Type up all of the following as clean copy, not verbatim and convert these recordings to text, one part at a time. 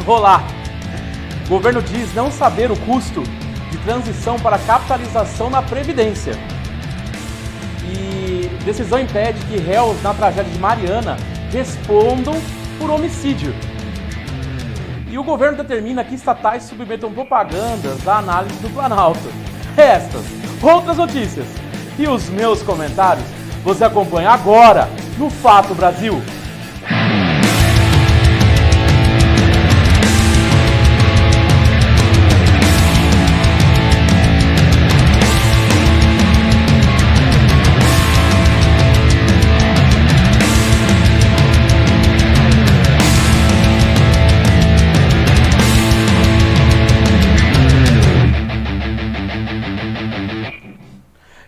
Olá! O governo diz não saber o custo de transição para capitalização na Previdência. E decisão impede que réus na tragédia de Mariana respondam por homicídio. E o governo determina que estatais submetam propagandas à análise do Planalto. Estas, outras notícias e os meus comentários você acompanha agora no Fato Brasil.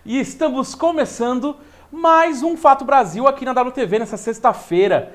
E estamos começando mais um Fato Brasil aqui na WTV nessa sexta-feira.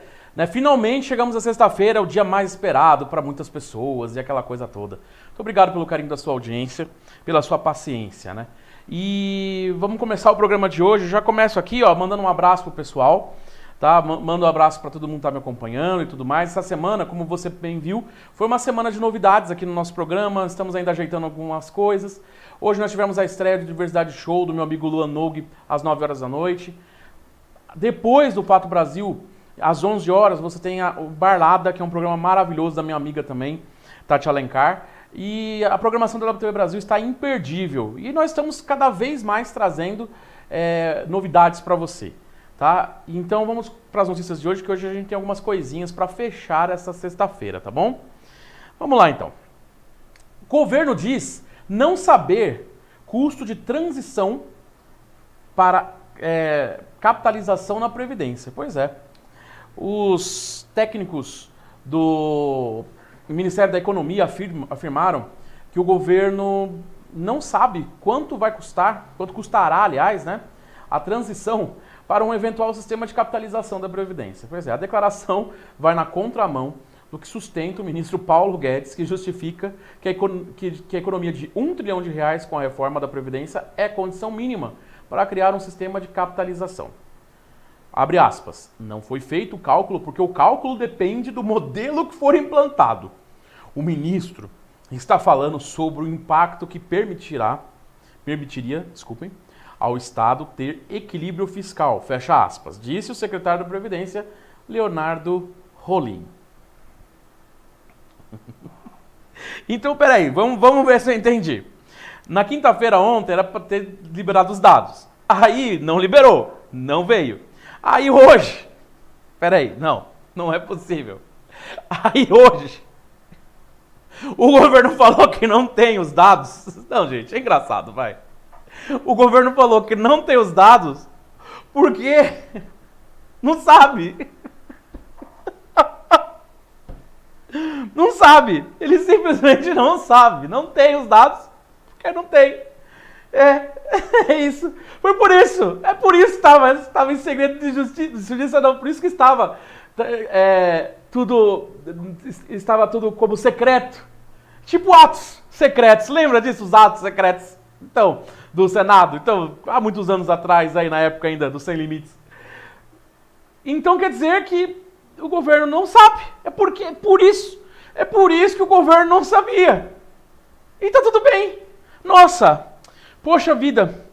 Finalmente chegamos à sexta-feira, o dia mais esperado para muitas pessoas e aquela coisa toda. Muito obrigado pelo carinho da sua audiência, pela sua paciência, E vamos começar o programa de hoje. Já começo aqui, mandando um abraço pro pessoal, tá? Mando um abraço para todo mundo que tá me acompanhando e tudo mais. Essa semana, como você bem viu, foi uma semana de novidades aqui no nosso programa. Estamos ainda ajeitando algumas coisas. Hoje nós tivemos a estreia do Diversidade Show do meu amigo Luan Nogue às 9 horas da noite. Depois do Fato Brasil, às 11 horas, você tem o Barlada, que é um programa maravilhoso da minha amiga também, Tati Alencar. E a programação da WTV Brasil está imperdível. E nós estamos cada vez mais trazendo novidades para você. Tá? Então vamos para as notícias de hoje, que hoje a gente tem algumas coisinhas para fechar essa sexta-feira, tá bom? Vamos lá então. O governo diz não saber custo de transição para capitalização na Previdência. Pois é. Os técnicos do Ministério da Economia afirmaram que o governo não sabe quanto vai custar, quanto custará, aliás, a transição para um eventual sistema de capitalização da Previdência. Pois é, a declaração vai na contramão do que sustenta o ministro Paulo Guedes, que justifica que a economia de R$1 trilhão com a reforma da Previdência é condição mínima para criar um sistema de capitalização. Abre aspas, não foi feito o cálculo porque o cálculo depende do modelo que for implantado. O ministro está falando sobre o impacto que permitiria, ao Estado ter equilíbrio fiscal, fecha aspas, disse o secretário da Previdência, Leonardo Rolim. Então, peraí, vamos ver se eu entendi. Na quinta-feira ontem era para ter liberado os dados. Aí não liberou, não veio. Aí hoje, peraí, não é possível. Aí hoje, o governo falou que não tem os dados. Não, gente, é engraçado, vai. O governo falou que não tem os dados porque não sabe. Não sabe. Ele simplesmente não sabe. Não tem os dados porque não tem. É isso. Foi por isso. É por isso que estava em segredo de justiça, não. Por isso que estava tudo como secreto. Tipo atos secretos. Lembra disso? Os atos secretos. Então, do Senado. Então, há muitos anos atrás, aí na época ainda do Sem Limites. Então quer dizer que o governo não sabe. É por isso que o governo não sabia. E tá tudo bem. Nossa, poxa vida,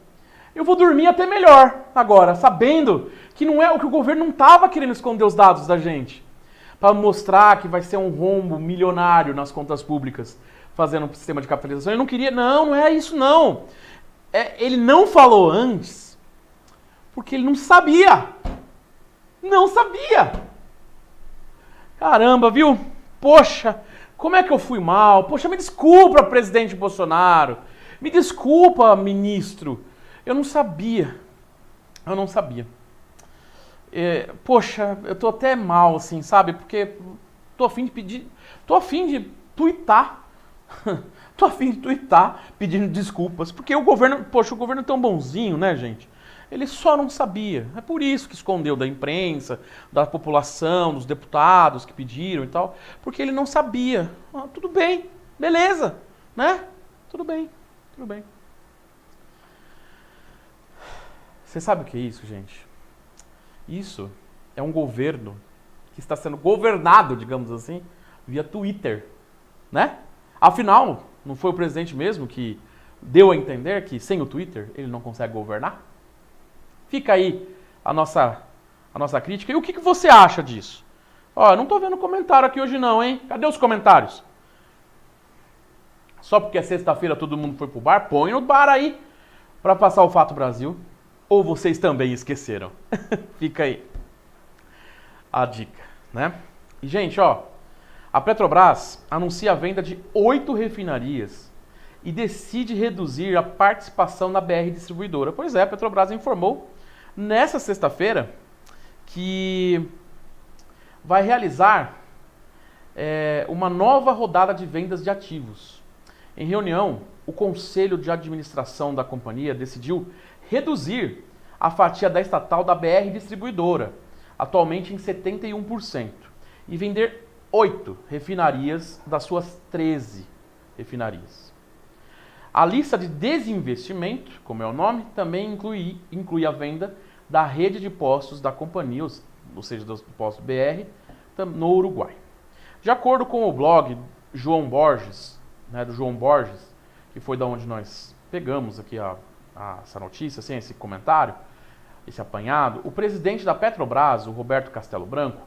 eu vou dormir até melhor agora, sabendo que não é o que o governo não estava querendo esconder os dados da gente. Para mostrar que vai ser um rombo milionário nas contas públicas, fazendo um sistema de capitalização. Ele não queria, não é isso não. Ele não falou antes, porque ele não sabia. Não sabia. Caramba, viu? Poxa, como é que eu fui mal? Poxa, me desculpa, presidente Bolsonaro. Me desculpa, ministro. Eu não sabia. Poxa, eu tô até mal, assim, sabe? Porque tô a fim de pedir... Tô a fim de tuitar. Tô a fim de tuitar pedindo desculpas. Porque o governo... Poxa, o governo é tão bonzinho, né, gente? Ele só não sabia. É por isso que escondeu da imprensa, da população, dos deputados que pediram e tal. Porque ele não sabia. Tudo bem, beleza, né? Tudo bem. Você sabe o que é isso, gente? Isso é um governo que está sendo governado, digamos assim, via Twitter. né? Afinal, não foi o presidente mesmo que deu a entender que sem o Twitter ele não consegue governar? Fica aí a nossa crítica. E o que você acha disso? Ó, eu não tô vendo comentário aqui hoje não, hein? Cadê os comentários? Só porque é sexta-feira todo mundo foi pro bar? Põe no bar aí para passar o Fato Brasil. Ou vocês também esqueceram? Fica aí a dica, né? E, gente, ó, a Petrobras anuncia a venda de 8 refinarias e decide reduzir a participação na BR Distribuidora. Pois é, a Petrobras informou nessa sexta-feira que vai realizar uma nova rodada de vendas de ativos. Em reunião, o Conselho de Administração da companhia decidiu reduzir a fatia da estatal da BR Distribuidora, atualmente em 71%, e vender 8 refinarias das suas 13 refinarias. A lista de desinvestimento, como é o nome, também inclui a venda da rede de postos da companhia, ou seja, dos postos BR, no Uruguai. De acordo com o blog João Borges, né, do João Borges, que foi da onde nós pegamos aqui essa notícia, assim, esse comentário, esse apanhado, o presidente da Petrobras, o Roberto Castelo Branco,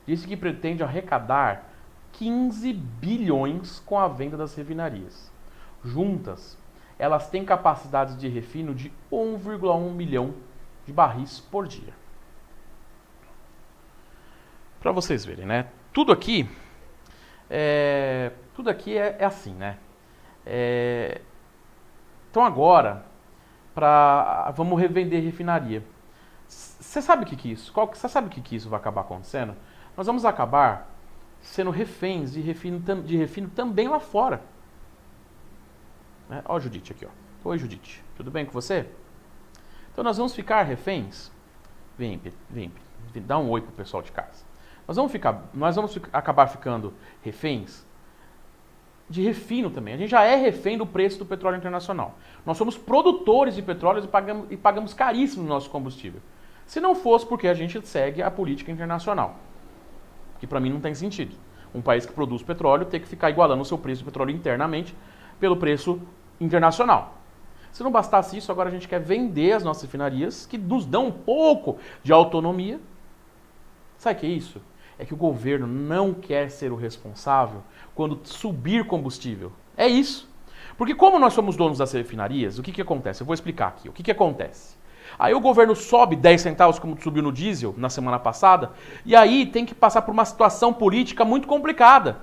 disse que pretende arrecadar 15 bilhões com a venda das refinarias. Juntas, elas têm capacidade de refino de 1,1 milhão de barris por dia. Para vocês verem, né? Tudo aqui é assim, né? Então agora, vamos revender refinaria. Você sabe o que isso? Você sabe o que isso vai acabar acontecendo? Nós vamos acabar sendo reféns de refino também lá fora. Ó a Judite aqui, ó. Oi, Judite. Tudo bem com você? Então nós vamos ficar reféns. Vem, dá um oi pro pessoal de casa. Nós vamos acabar ficando reféns de refino também. A gente já é refém do preço do petróleo internacional. Nós somos produtores de petróleo e pagamos caríssimo no nosso combustível. Se não fosse porque a gente segue a política internacional. Que para mim não tem sentido. Um país que produz petróleo ter que ficar igualando o seu preço do petróleo internamente pelo preço internacional. Se não bastasse isso, agora a gente quer vender as nossas refinarias, que nos dão um pouco de autonomia. Sabe o que é isso? É que o governo não quer ser o responsável quando subir combustível. É isso. Porque como nós somos donos das refinarias, o que acontece? Eu vou explicar aqui. O que acontece? Aí o governo sobe 10 centavos, como subiu no diesel na semana passada, e aí tem que passar por uma situação política muito complicada,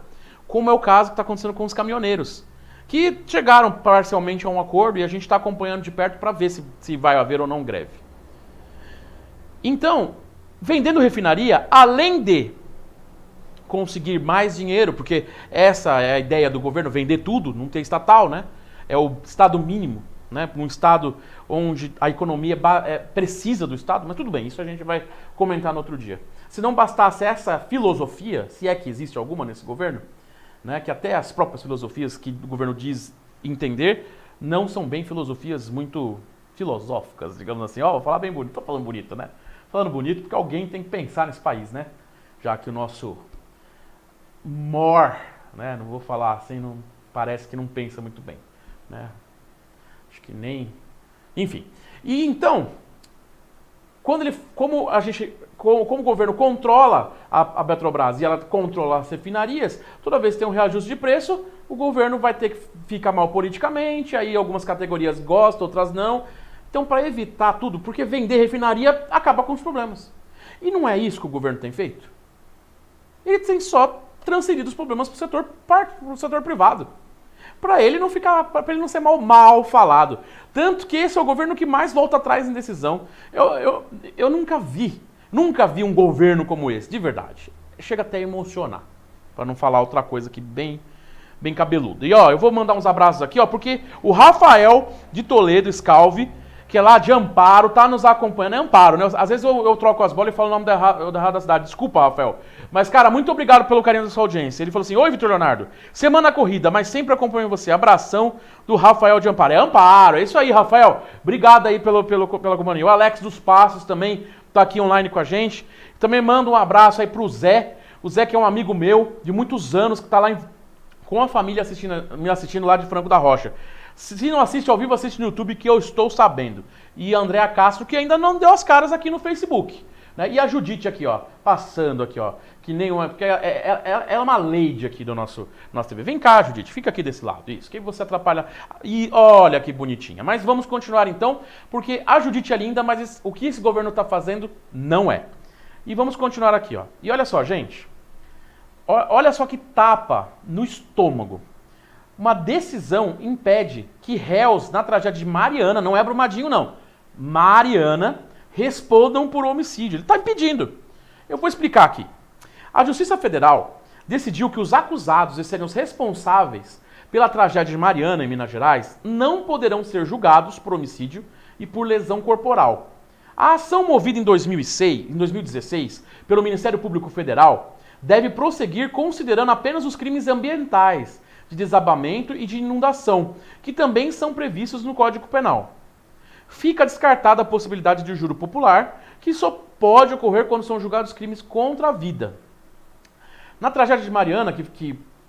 como é o caso que está acontecendo com os caminhoneiros, que chegaram parcialmente a um acordo e a gente está acompanhando de perto para ver se vai haver ou não greve. Então, vendendo refinaria, além de conseguir mais dinheiro, porque essa é a ideia do governo, vender tudo, não ter estatal, né? É o estado mínimo, né? Um estado onde a economia precisa do estado, mas tudo bem, isso a gente vai comentar no outro dia. Se não bastasse essa filosofia, se é que existe alguma nesse governo, né? Que até as próprias filosofias que o governo diz entender, não são bem filosofias muito filosóficas, digamos assim. Ó, vou falar bem bonito, tô falando bonito, né? Falando bonito porque alguém tem que pensar nesse país, né? Já que o nosso né? Não vou falar assim, não, parece que não pensa muito bem, né? Acho que nem... Enfim. E então, como o governo controla a Petrobras e ela controla as refinarias, toda vez que tem um reajuste de preço, o governo vai ter que ficar mal politicamente, aí algumas categorias gostam, outras não. Então, para evitar tudo, porque vender refinaria acaba com os problemas. E não é isso que o governo tem feito. Ele tem só transferido os problemas para o setor privado. Para ele não ficar, para ele não ser mal falado. Tanto que esse é o governo que mais volta atrás em decisão. Eu nunca vi um governo como esse, de verdade. Chega até a emocionar, para não falar outra coisa aqui bem cabeluda. E ó, eu vou mandar uns abraços aqui, ó, porque o Rafael de Toledo, Scalvi, que é lá de Amparo, tá nos acompanhando. É Amparo, né? Às vezes eu troco as bolas e falo o nome da cidade. Desculpa, Rafael. Mas, cara, muito obrigado pelo carinho da sua audiência. Ele falou assim: oi, Vitor Leonardo. Semana corrida, mas sempre acompanho você. Abração do Rafael de Amparo. É Amparo, é isso aí, Rafael. Obrigado aí pela companhia. O Alex dos Passos também tá aqui online com a gente. Também mando um abraço aí pro Zé. O Zé que é um amigo meu de muitos anos, que tá lá em com a família me assistindo lá de Franco da Rocha. Se não assiste ao vivo, assiste no YouTube, que eu estou sabendo. E a Andréa Castro, que ainda não deu as caras aqui no Facebook. Né? E a Judite aqui, ó, passando aqui, ó, que nenhuma, porque ela é uma lady aqui do nosso TV. Vem cá, Judite, fica aqui desse lado, isso, que você atrapalha. E olha que bonitinha. Mas vamos continuar então, porque a Judite é linda, mas o que esse governo está fazendo não é. E vamos continuar aqui, ó. E olha só, gente, olha só que tapa no estômago. Uma decisão impede que réus na tragédia de Mariana, não é Brumadinho não, Mariana, respondam por homicídio. Ele está impedindo. Eu vou explicar aqui. A Justiça Federal decidiu que os acusados e serem os responsáveis pela tragédia de Mariana, em Minas Gerais, não poderão ser julgados por homicídio e por lesão corporal. A ação movida em 2016 pelo Ministério Público Federal deve prosseguir considerando apenas os crimes ambientais, de desabamento e de inundação, que também são previstos no Código Penal. Fica descartada a possibilidade de júri popular, que só pode ocorrer quando são julgados crimes contra a vida. Na tragédia de Mariana,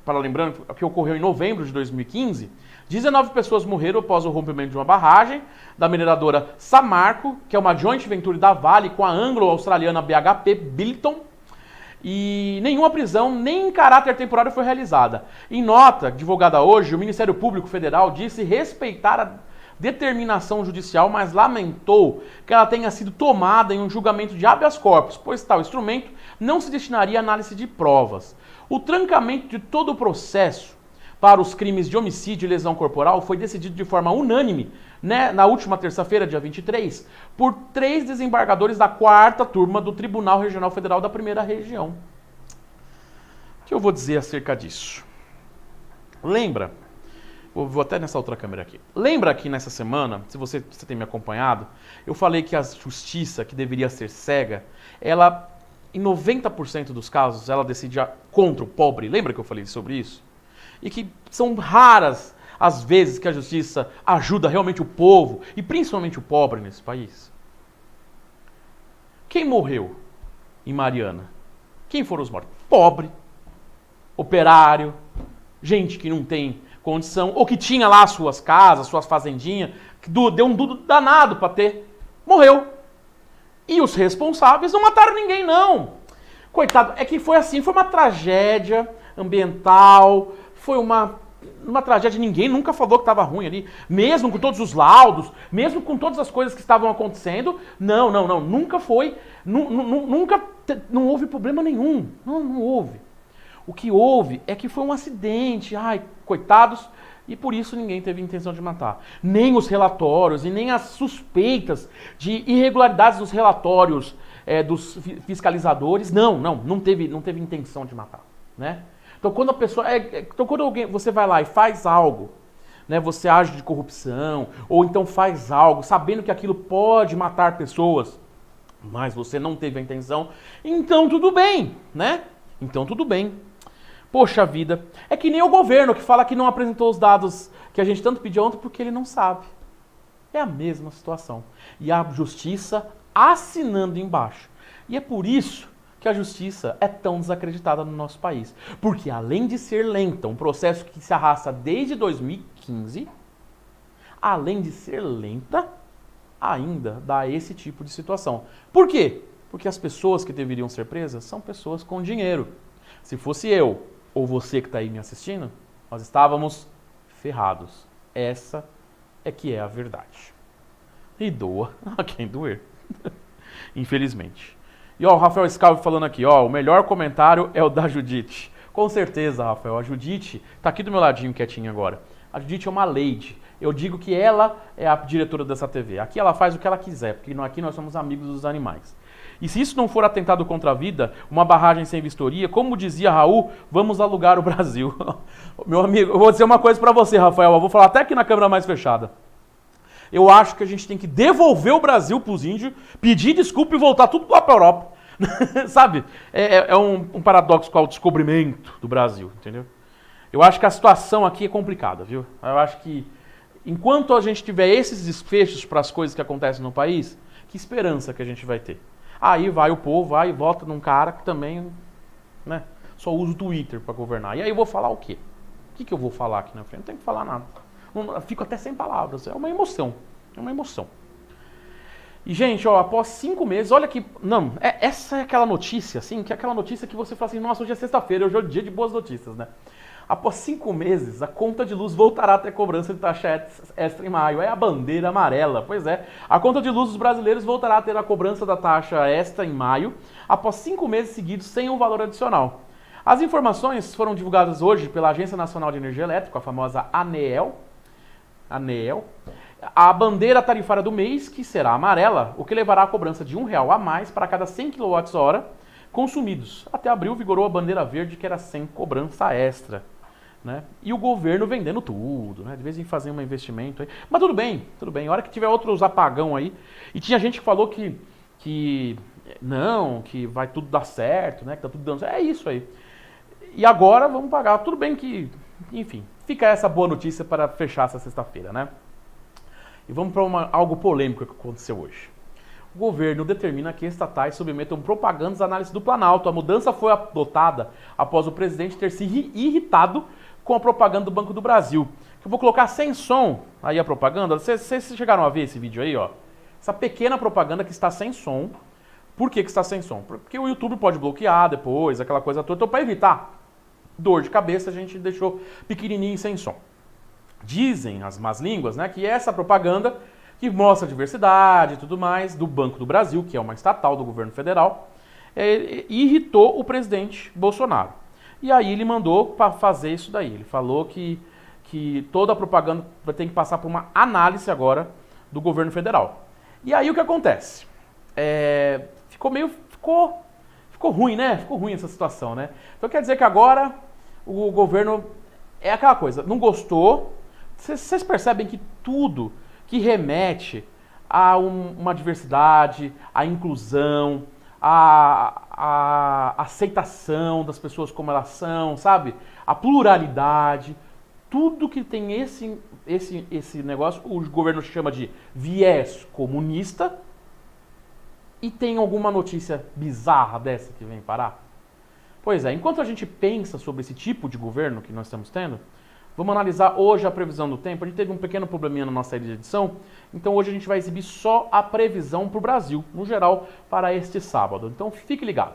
para lembrando, que ocorreu em novembro de 2015, 19 pessoas morreram após o rompimento de uma barragem da mineradora Samarco, que é uma joint venture da Vale com a anglo-australiana BHP Billiton, e nenhuma prisão, nem em caráter temporário foi realizada. Em nota divulgada hoje, o Ministério Público Federal disse respeitar a determinação judicial, mas lamentou que ela tenha sido tomada em um julgamento de habeas corpus, pois tal instrumento não se destinaria à análise de provas. O trancamento de todo o processo para os crimes de homicídio e lesão corporal foi decidido de forma unânime, né, na última terça-feira, dia 23, por 3 desembargadores da 4ª turma do Tribunal Regional Federal da 1ª Região. O que eu vou dizer acerca disso? Lembra, vou até nessa outra câmera aqui, lembra que nessa semana, se você tem me acompanhado, eu falei que a justiça, que deveria ser cega, ela, em 90% dos casos, ela decide contra o pobre. Lembra que eu falei sobre isso? E que são raras as vezes que a justiça ajuda realmente o povo, e principalmente o pobre nesse país. Quem morreu em Mariana? Quem foram os mortos? Pobre, operário, gente que não tem condição, ou que tinha lá suas casas, suas fazendinhas, que deu um duro danado para ter, morreu. E os responsáveis não mataram ninguém, não. Coitado, é que foi assim, foi uma tragédia ambiental, foi uma tragédia, ninguém nunca falou que estava ruim ali, mesmo com todos os laudos, mesmo com todas as coisas que estavam acontecendo, não, nunca foi, não houve problema nenhum, não houve. O que houve é que foi um acidente, ai, coitados, e por isso ninguém teve intenção de matar. Nem os relatórios e nem as suspeitas de irregularidades nos relatórios dos fiscalizadores, não teve intenção de matar, né? Então quando a pessoa, você vai lá e faz algo, né, você age de corrupção, ou então faz algo sabendo que aquilo pode matar pessoas, mas você não teve a intenção, então tudo bem, né? Então tudo bem. Poxa vida, é que nem o governo que fala que não apresentou os dados que a gente tanto pediu ontem porque ele não sabe. É a mesma situação. E a justiça assinando embaixo. E é por isso que a justiça é tão desacreditada no nosso país. Porque além de ser lenta, um processo que se arrasta desde 2015, além de ser lenta, ainda dá esse tipo de situação. Por quê? Porque as pessoas que deveriam ser presas são pessoas com dinheiro. Se fosse eu ou você que está aí me assistindo, nós estávamos ferrados. Essa é que é a verdade. E doa a quem doer. Infelizmente. E ó, o Rafael Scalvi falando aqui, ó, o melhor comentário é o da Judite. Com certeza, Rafael, a Judite tá aqui do meu ladinho quietinho agora. A Judite é uma lady. Eu digo que ela é a diretora dessa TV. Aqui ela faz o que ela quiser, porque aqui nós somos amigos dos animais. E se isso não for atentado contra a vida, uma barragem sem vistoria, como dizia Raul, vamos alugar o Brasil. Meu amigo, eu vou dizer uma coisa pra você, Rafael, eu vou falar até aqui na câmera mais fechada. Eu acho que a gente tem que devolver o Brasil pros índios, pedir desculpa e voltar tudo lá pra Europa. Sabe? É um paradoxo com o descobrimento do Brasil, entendeu? Eu acho que a situação aqui é complicada, viu? Eu acho que enquanto a gente tiver esses desfechos para as coisas que acontecem no país, que esperança que a gente vai ter? Aí vai o povo, vai e vota num cara que também, né, só usa o Twitter para governar. E aí eu vou falar o quê? que eu vou falar aqui na frente? Não tenho que falar nada. Eu fico até sem palavras. É uma emoção. É uma emoção. E, gente, ó, após 5 meses, olha que... Não, essa é aquela notícia, assim, que é aquela notícia que você fala assim, nossa, hoje é sexta-feira, hoje é o dia de boas notícias, né? Após 5 meses, a conta de luz voltará a ter cobrança de taxa extra em maio. É a bandeira amarela. Pois é, a conta de luz dos brasileiros voltará a ter a cobrança da taxa extra em maio, após 5 meses seguidos sem um valor adicional. As informações foram divulgadas hoje pela Agência Nacional de Energia Elétrica, a famosa ANEEL. A bandeira tarifária do mês, que será amarela, o que levará a cobrança de R$1 a mais para cada 100 kWh consumidos. Até abril vigorou a bandeira verde, que era sem cobrança extra. Né? E o governo vendendo tudo, né? De vez em fazer um investimento aí. Mas tudo bem. A hora que tiver outros apagão aí. E tinha gente que falou que vai tudo dar certo, né? Que tá tudo dando certo. É isso aí. E agora vamos pagar. Tudo bem que, enfim, fica essa boa notícia para fechar essa sexta-feira, né? E vamos para algo polêmico que aconteceu hoje. O governo determina que estatais submetam propagandas à análise do Planalto. A mudança foi adotada após o presidente ter se irritado com a propaganda do Banco do Brasil. Eu vou colocar sem som aí a propaganda. Vocês chegaram a ver esse vídeo aí, ó? Essa pequena propaganda que está sem som. Por que está sem som? Porque o YouTube pode bloquear depois, aquela coisa toda. Então, para evitar dor de cabeça, a gente deixou pequenininho e sem som. Dizem as más línguas, né, que essa propaganda que mostra a diversidade e tudo mais do Banco do Brasil, que é uma estatal do governo federal, irritou o presidente Bolsonaro. E aí ele mandou para fazer isso daí. Ele falou que toda a propaganda tem que passar por uma análise agora do governo federal. E aí o que acontece? Ficou ruim, né? Ficou ruim essa situação, né? Então quer dizer que agora o governo é aquela coisa, não gostou. Vocês percebem que tudo que remete a uma diversidade, a inclusão, a aceitação das pessoas como elas são, sabe? A pluralidade, tudo que tem esse negócio, o governo chama de viés comunista. E tem alguma notícia bizarra dessa que vem parar? Pois é, enquanto a gente pensa sobre esse tipo de governo que nós estamos tendo, vamos analisar hoje a previsão do tempo. A gente teve um pequeno probleminha na nossa edição, então hoje a gente vai exibir só a previsão para o Brasil, no geral, para este sábado. Então fique ligado.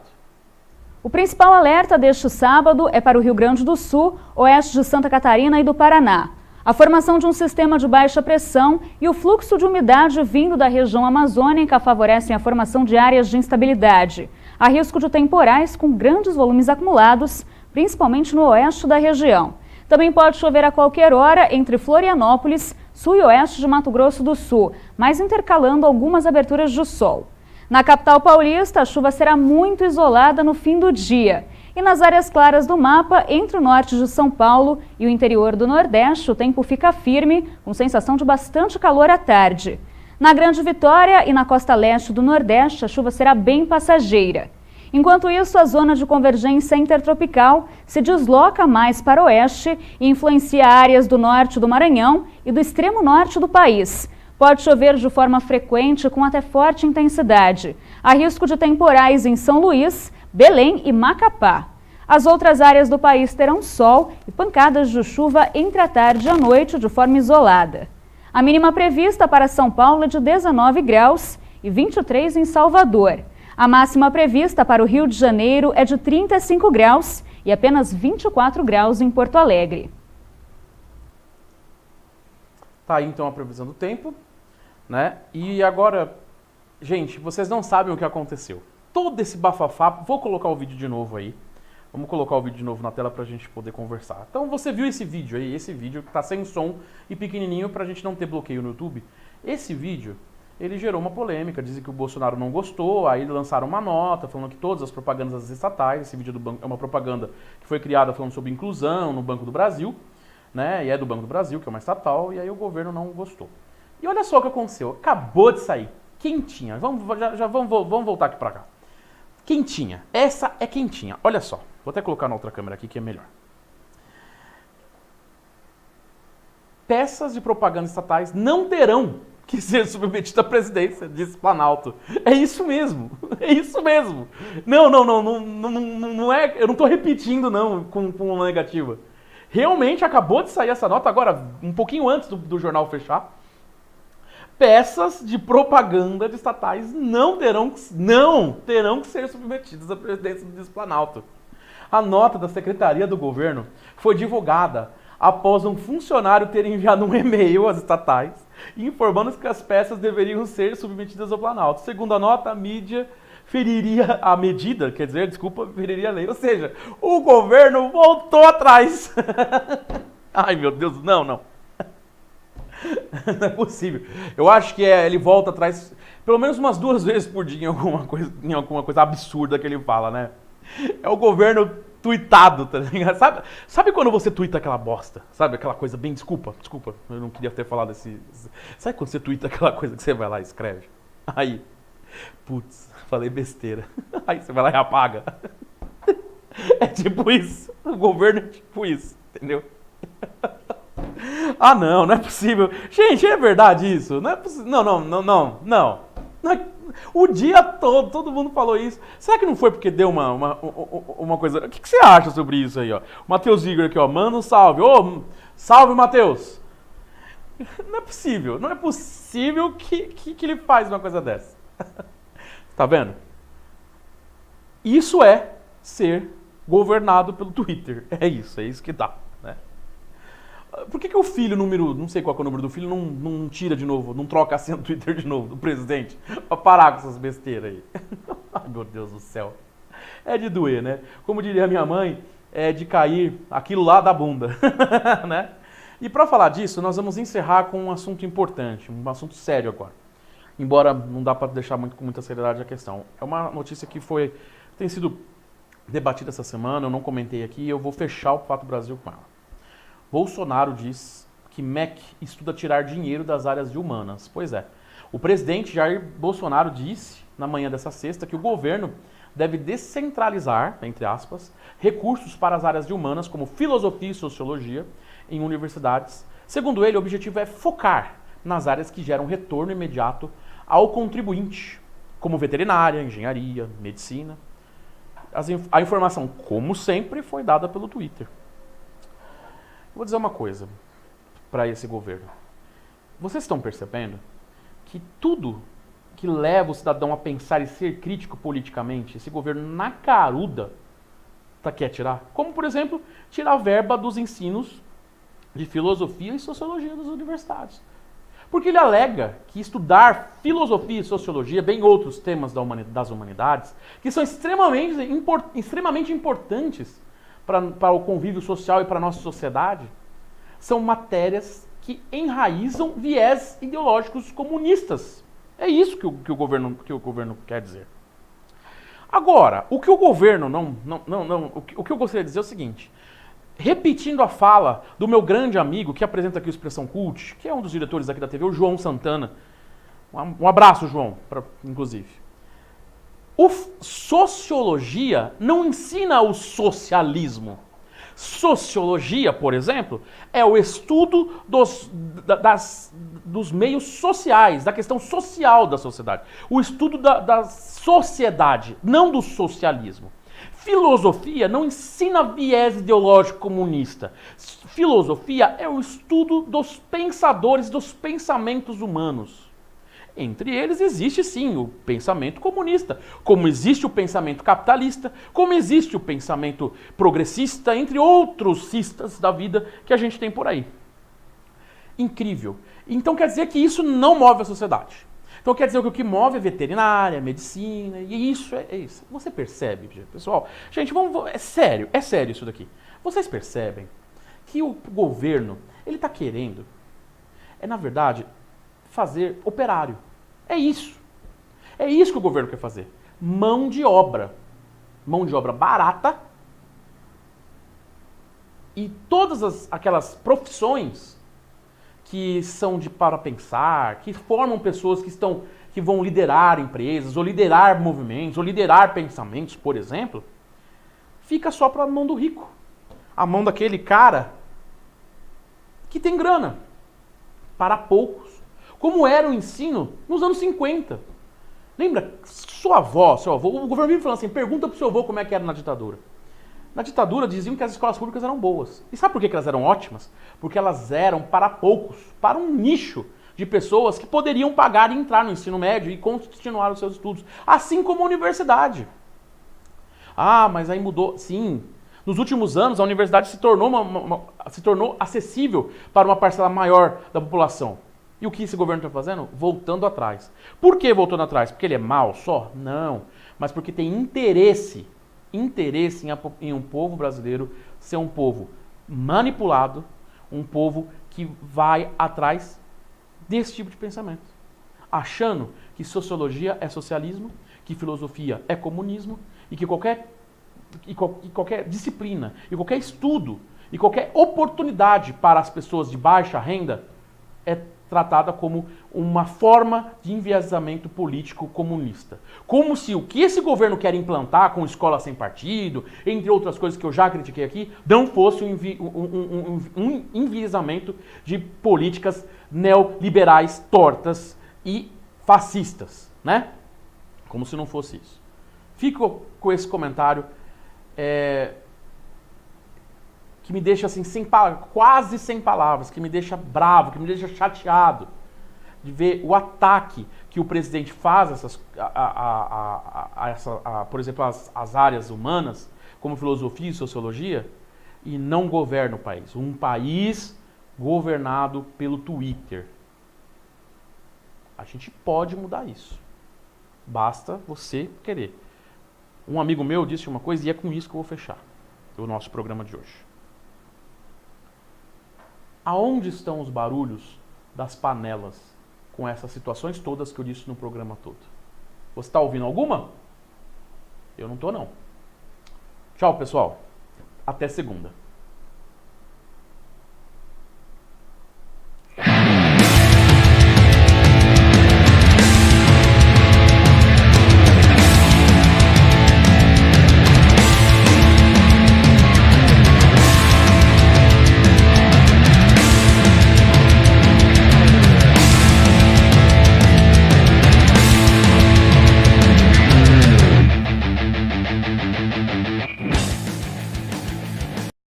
O principal alerta deste sábado é para o Rio Grande do Sul, oeste de Santa Catarina e do Paraná. A formação de um sistema de baixa pressão e o fluxo de umidade vindo da região amazônica favorecem a formação de áreas de instabilidade. Há risco de temporais com grandes volumes acumulados, principalmente no oeste da região. Também pode chover a qualquer hora entre Florianópolis, sul e oeste de Mato Grosso do Sul, mas intercalando algumas aberturas de sol. Na capital paulista, a chuva será muito isolada no fim do dia. E nas áreas claras do mapa, entre o norte de São Paulo e o interior do Nordeste, o tempo fica firme, com sensação de bastante calor à tarde. Na Grande Vitória e na costa leste do Nordeste, a chuva será bem passageira. Enquanto isso, a zona de convergência intertropical se desloca mais para o oeste e influencia áreas do norte do Maranhão e do extremo norte do país. Pode chover de forma frequente com até forte intensidade. Há risco de temporais em São Luís, Belém e Macapá. As outras áreas do país terão sol e pancadas de chuva entre a tarde e a noite de forma isolada. A mínima prevista para São Paulo é de 19 graus e 23 em Salvador. A máxima prevista para o Rio de Janeiro é de 35 graus e apenas 24 graus em Porto Alegre. Tá aí então a previsão do tempo, né? E agora, gente, vocês não sabem o que aconteceu. Todo esse bafafá, vou colocar o vídeo de novo aí. Vamos colocar o vídeo de novo na tela pra gente poder conversar. Então você viu esse vídeo aí, esse vídeo que tá sem som e pequenininho pra gente não ter bloqueio no YouTube. Esse vídeo, ele gerou uma polêmica, dizem que o Bolsonaro não gostou, aí lançaram uma nota falando que todas as propagandas das estatais, esse vídeo do banco é uma propaganda que foi criada falando sobre inclusão no Banco do Brasil, né? E é do Banco do Brasil, que é uma estatal, e aí o governo não gostou. E olha só o que aconteceu, acabou de sair, quentinha, vamos voltar aqui pra cá. Quentinha, essa é quentinha, olha só, vou até colocar na outra câmera aqui que é melhor. Peças de propaganda estatais não terão que ser submetidas à presidência, disse Planalto. É isso mesmo, é isso mesmo. Não é, eu não estou repetindo não com uma negativa. Realmente acabou de sair essa nota, agora, um pouquinho antes do jornal fechar. Peças de propaganda de estatais não terão que ser submetidas à presidência do Planalto. A nota da Secretaria do Governo foi divulgada após um funcionário ter enviado um e-mail às estatais informando que as peças deveriam ser submetidas ao Planalto. Segundo a nota, a medida feriria a lei. Ou seja, o governo voltou atrás. Ai, meu Deus, não. Não é possível. Eu acho que ele volta atrás pelo menos umas 2 vezes por dia em alguma coisa absurda que ele fala, né? É o governo tuitado, tá ligado? Sabe quando você tuita aquela bosta? Sabe aquela coisa bem... Desculpa, eu não queria ter falado esse... Sabe quando você tuita aquela coisa que você vai lá e escreve? Aí, putz, falei besteira. Aí você vai lá e apaga. É tipo isso. O governo é tipo isso, entendeu? Ah, não é possível. Gente, é verdade isso? Não é possível. Não. O dia todo mundo falou isso. Será que não foi porque deu uma coisa... O que você acha sobre isso aí, ó? O Matheus Igor aqui, ó. Manda um salve. Ô, salve, Matheus. Não é possível que ele faz uma coisa dessa. Tá vendo? Isso é ser governado pelo Twitter. É isso que dá, né? Por que o filho não sei qual é o número do filho, não tira de novo, não troca a senha do Twitter de novo, do presidente, pra parar com essas besteiras aí? Ai, meu Deus do céu. É de doer, né? Como diria minha mãe, é de cair aquilo lá da bunda, né? E pra falar disso, nós vamos encerrar com um assunto importante, um assunto sério agora. Embora não dá pra deixar com muita seriedade a questão. É uma notícia que tem sido debatida essa semana, eu não comentei aqui, eu vou fechar o Fato Brasil com ela. Bolsonaro diz que MEC estuda tirar dinheiro das áreas de humanas. Pois é. O presidente Jair Bolsonaro disse, na manhã dessa sexta, que o governo deve descentralizar, entre aspas, recursos para as áreas de humanas, como filosofia e sociologia, em universidades. Segundo ele, o objetivo é focar nas áreas que geram retorno imediato ao contribuinte, como veterinária, engenharia, medicina. A informação, como sempre, foi dada pelo Twitter. Vou dizer uma coisa para esse governo. Vocês estão percebendo que tudo que leva o cidadão a pensar e ser crítico politicamente, esse governo na caruda quer tirar? Como, por exemplo, tirar a verba dos ensinos de filosofia e sociologia das universidades. Porque ele alega que estudar filosofia e sociologia, bem outros temas das humanidades, que são extremamente importantes para o convívio social e para a nossa sociedade, são matérias que enraizam viés ideológicos comunistas. É isso que o governo quer dizer. Agora, o que o governo o que eu gostaria de dizer é o seguinte, repetindo a fala do meu grande amigo que apresenta aqui o Expressão Cult, que é um dos diretores aqui da TV, o João Santana. Um abraço, João, inclusive. Sociologia não ensina o socialismo. Sociologia, por exemplo, é o estudo dos meios sociais, da questão social da sociedade. O estudo da sociedade, não do socialismo. Filosofia não ensina viés ideológico comunista. Filosofia é o estudo dos pensadores, dos pensamentos humanos. Entre eles existe sim o pensamento comunista, como existe o pensamento capitalista, como existe o pensamento progressista, entre outros cistas da vida que a gente tem por aí. Incrível. Então quer dizer que isso não move a sociedade. Então quer dizer que o que move é veterinária, medicina, e isso é isso. Você percebe, pessoal? Gente, é sério isso daqui. Vocês percebem que o governo, ele está querendo, na verdade, fazer operário. É isso. É isso que o governo quer fazer. Mão de obra. Mão de obra barata. E todas aquelas profissões que são para pensar, que formam pessoas que vão liderar empresas, ou liderar movimentos, ou liderar pensamentos, por exemplo, fica só para a mão do rico. A mão daquele cara que tem grana. Para poucos. Como era o ensino nos anos 50. Lembra? Sua avó, seu avô, o governo vive falando assim, pergunta pro seu avô como é que era na ditadura. Na ditadura diziam que as escolas públicas eram boas. E sabe por que elas eram ótimas? Porque elas eram para poucos, para um nicho de pessoas que poderiam pagar e entrar no ensino médio e continuar os seus estudos. Assim como a universidade. Ah, mas aí mudou. Sim. Nos últimos anos, a universidade se tornou acessível para uma parcela maior da população. E o que esse governo está fazendo? Voltando atrás. Por que voltando atrás? Porque ele é mau só? Não. Mas porque tem interesse em um povo brasileiro ser um povo manipulado, um povo que vai atrás desse tipo de pensamento. Achando que sociologia é socialismo, que filosofia é comunismo e que qualquer disciplina, e qualquer estudo, e qualquer oportunidade para as pessoas de baixa renda é tratada como uma forma de enviesamento político comunista. Como se o que esse governo quer implantar com escola sem partido, entre outras coisas que eu já critiquei aqui, não fosse um enviesamento de políticas neoliberais tortas e fascistas, né? Como se não fosse isso. Fico com esse comentário que me deixa assim, quase sem palavras, que me deixa bravo, que me deixa chateado de ver o ataque que o presidente faz por exemplo, as áreas humanas, como filosofia e sociologia, e não governa o país. Um país governado pelo Twitter. A gente pode mudar isso. Basta você querer. Um amigo meu disse uma coisa e é com isso que eu vou fechar o nosso programa de hoje. Aonde estão os barulhos das panelas com essas situações todas que eu disse no programa todo? Você está ouvindo alguma? Eu não estou, não. Tchau, pessoal. Até segunda.